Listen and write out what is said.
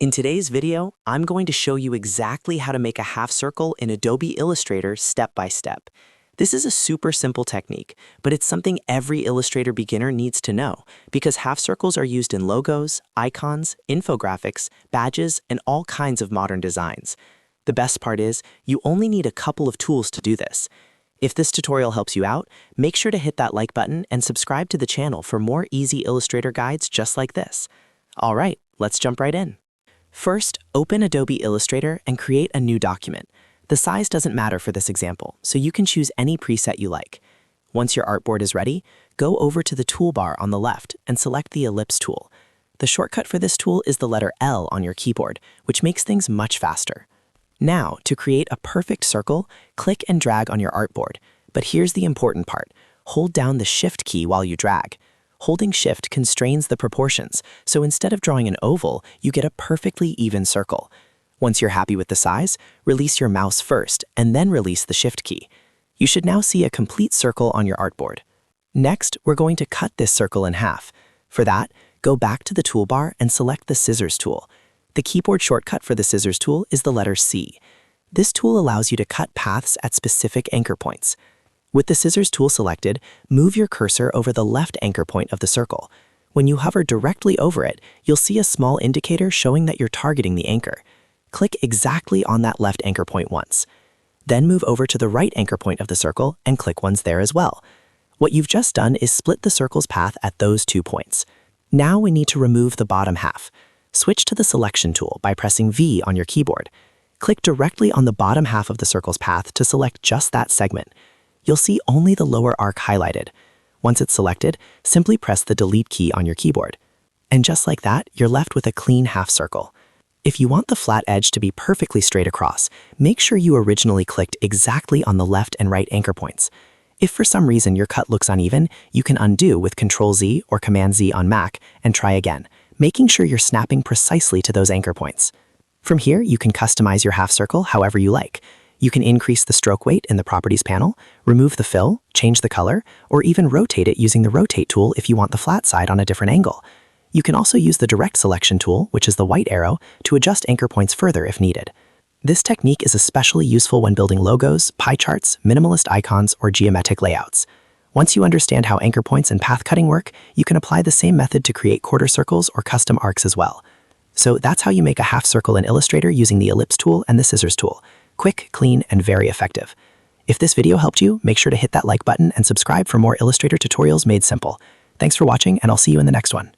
In today's video, I'm going to show you exactly how to make a half circle in Adobe Illustrator step by step. This is a super simple technique, but it's something every Illustrator beginner needs to know because half circles are used in logos, icons, infographics, badges, and all kinds of modern designs. The best part is, you only need a couple of tools to do this. If this tutorial helps you out, make sure to hit that like button and subscribe to the channel for more easy Illustrator guides just like this. All right, let's jump right in. First, open Adobe Illustrator and create a new document. The size doesn't matter for this example, so you can choose any preset you like. Once your artboard is ready, go over to the toolbar on the left and select the Ellipse tool. The shortcut for this tool is the letter L on your keyboard, which makes things much faster. Now, to create a perfect circle, click and drag on your artboard. But here's the important part. Hold down the Shift key while you drag. Holding Shift constrains the proportions, so instead of drawing an oval, you get a perfectly even circle. Once you're happy with the size, release your mouse first and then release the Shift key. You should now see a complete circle on your artboard. Next, we're going to cut this circle in half. For that, go back to the toolbar and select the Scissors tool. The keyboard shortcut for the Scissors tool is the letter C. This tool allows you to cut paths at specific anchor points. With the Scissors tool selected, move your cursor over the left anchor point of the circle. When you hover directly over it, you'll see a small indicator showing that you're targeting the anchor. Click exactly on that left anchor point once. Then move over to the right anchor point of the circle and click once there as well. What you've just done is split the circle's path at those 2 points. Now we need to remove the bottom half. Switch to the Selection tool by pressing V on your keyboard. Click directly on the bottom half of the circle's path to select just that segment. You'll see only the lower arc highlighted. Once it's selected, simply press the Delete key on your keyboard. And just like that, you're left with a clean half circle. If you want the flat edge to be perfectly straight across, make sure you originally clicked exactly on the left and right anchor points. If for some reason your cut looks uneven, you can undo with Ctrl-Z or Command-Z on Mac and try again, making sure you're snapping precisely to those anchor points. From here, you can customize your half circle however you like. You can increase the stroke weight in the Properties panel, remove the fill, change the color, or even rotate it using the Rotate tool if you want the flat side on a different angle. You can also use the Direct Selection tool, which is the white arrow, to adjust anchor points further if needed. This technique is especially useful when building logos, pie charts, minimalist icons, or geometric layouts. Once you understand how anchor points and path cutting work, you can apply the same method to create quarter circles or custom arcs as well. So that's how you make a half circle in Illustrator using the Ellipse tool and the Scissors tool. Quick, clean, and very effective. If this video helped you, make sure to hit that like button and subscribe for more Illustrator tutorials made simple. Thanks for watching, and I'll see you in the next one.